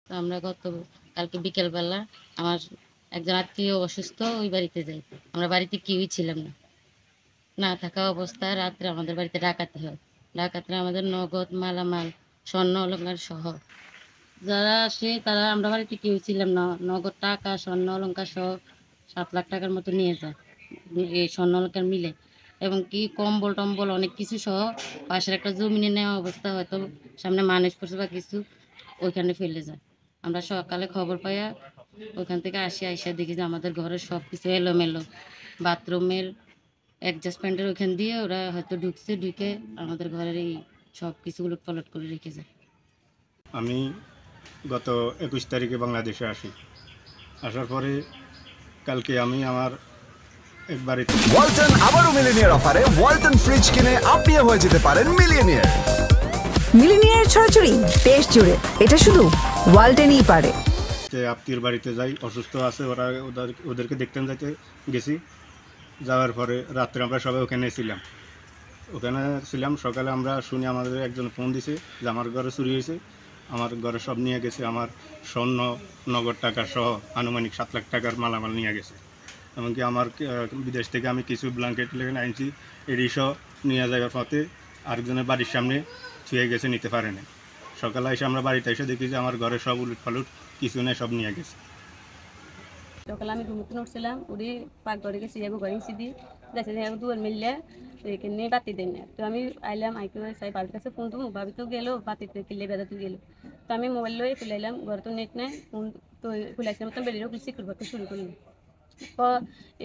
তো আমরা কালকে বিকেলবেলা আমার একজন আত্মীয় অসুস্থ, ওই বাড়িতে যাই। আমরা বাড়িতে কেউই ছিলাম না। না থাকা অবস্থায় রাত্রে আমাদের বাড়িতে ডাকাতি হয়। ডাকাতিরা আমাদের নগদ, মালামাল, স্বর্ণ অলংকার সহ যারা আসে তারা, আমরা বাড়িতে কেউ ছিলাম না, নগদ টাকা, স্বর্ণ অলংকার সহ 7 লাখ টাকার মতো নিয়ে যায় এই স্বর্ণ অলংকার মিলে। এবং কি কম্বল টম্বল অনেক কিছু সহ পাশের একটা জমিনে নেওয়া অবস্থা, হয়তো সামনে মানুষ পড়ছে বা কিছু, ওইখানে ফেলে যায়। আমরা সকালে খবর পাইয়া ওইখান থেকে আইসা দেখি যে আমাদের ঘরের সব কিছু এলোমেলো। বাথরুমের অ্যাডজাস্টমেন্টের ওইখান দিয়ে ওরা হয়তো ঢুকে আমাদের ঘরের এই সব কিছু উলটপালট করে রেখে যায়। আমি গত 21 তারিখে বাংলাদেশে আসি। আসার পরে কালকে আমি আমার এক বাড়িতে ওয়ালটন আবারও মিলিনিয়ার অফারে ওয়ালটন ফ্রিজ কিনে আপনিও হয়ে যেতে পারেন মিলিয়নিয়ার। মিলিনিয়ার ছড়াছড়ি দেশ জুড়ে, এটা শুধু ওয়ালটেনই পারে। আত্মীয়র বাড়িতে যাই, অসুস্থ আছে ওরা, ওদেরকে দেখতে যাইতে গেছি। যাওয়ার পরে রাত্রে আমরা সবাই ওখানে ছিলাম। সকালে আমরা শুনি আমাদের একজন ফোন দিছে যে আমার ঘরে চুরি হয়েছে, আমার ঘরে সব নিয়ে গেছে, আমার স্বর্ণ, নগদ টাকা সহ আনুমানিক 7 লাখ টাকার মালামাল নিয়ে গেছে। এমনকি আমার বিদেশ থেকে আমি কিছু ব্ল্যাঙ্কেট আনছি, এডিসও নিয়ে যাওয়ার পথে আরেকজনের বাড়ির সামনে ছুঁয়ে গেছে, নিতে পারে না। সকালে এসে আমরা বাড়িতে এসে দেখি যে আমার ঘরে সব উলট ফালুট কিছু নেই, সব নিয়ে গেছে। সকালে আমি ঘুমোতে উঠছিলাম, উড়ে পাক ঘরে গেছি, যাবো ঘরে সিদি যাচ্ছে দুয়ার মিললে এখানে বাতি দেন না। তো আমি আইলাম, আইকে সাই বাড়ির কাছে ফোন দেবো, ভাবি তো গেলো বাতিতে কিনলে বেড়াতে গেলো। তো আমি মোবাইল লয়ে খুলাইলাম, ঘরে তো নেট নেই, ফোন তো খুলাইছিলাম, তো বেরিয়েও খুলছি, করবো শুরু করলাম।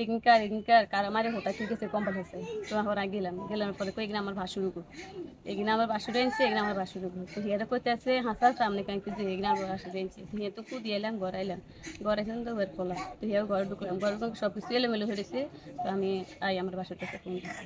এখানকার কার আমার হোতা ঠিক আছে, কম্পাল হয়েছে। তো আমার গেলাম পরে এখানে আমার ভাসুর উপর, এখানে আমার বাসুরে আনছে, এখানে আমার বাসুর উপর। তো হিয়াটা করতে আছে হাসা সামনে কাঁকি যে এখানে আমার বাসুরে আনছে। তো হিয়া তো কুদি এলাম, ঘর আইলাম, ঘর আসলাম তো বের করলাম। তো হিয়াও ঘরে ঢুকলাম, ঘরে সব কিছু এলোমেলো হয়েছে। তো আমি আমার বাসুর কাছে ফোন দিচ্ছি।